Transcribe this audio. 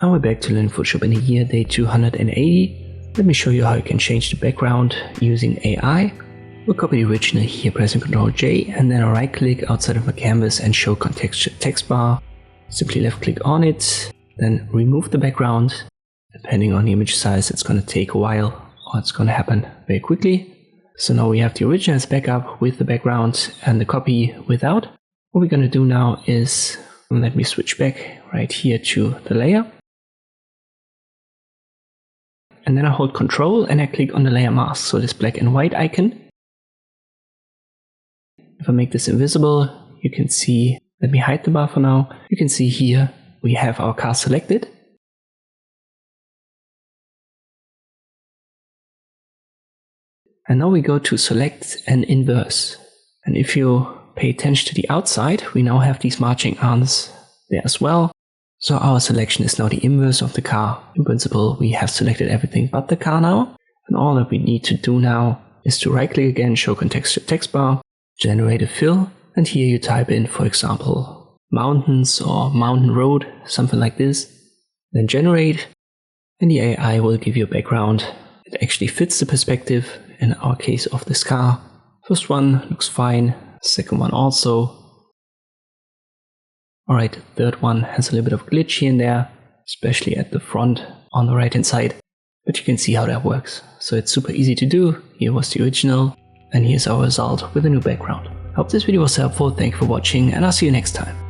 Now we're back to learn Photoshop in the year day 280. Let me show you how you can change the background using AI. We'll copy the original here pressing Ctrl J and then right click outside of my canvas and show contextual text bar. Simply left click on it, then remove the background. Depending on the image size, it's going to take a while or it's going to happen very quickly. So now we have the original as backup with the background and the copy without. What we're going to do now is, let me switch back right here to the layer. And then I hold Ctrl and I click on the layer mask, so this black and white icon. If I make this invisible, you can see, let me hide the bar for now. You can see here we have our car selected. And now we go to select and inverse. And if you pay attention to the outside, we now have these marching arms there as well. So our selection is now the inverse of the car. In principle, we have selected everything but the car now. And all that we need to do now is to right click again, show contextual text bar, generate a fill. And here you type in, for example, mountains or mountain road, something like this. Then generate. And the AI will give you a background that actually fits the perspective, in our case of this car. First one looks fine. Second one also. Alright, the third one has a little bit of glitch here and there, especially at the front on the right hand side. But you can see how that works. So it's super easy to do. Here was the original, and here's our result with a new background. I hope this video was helpful, thank you for watching, and I'll see you next time.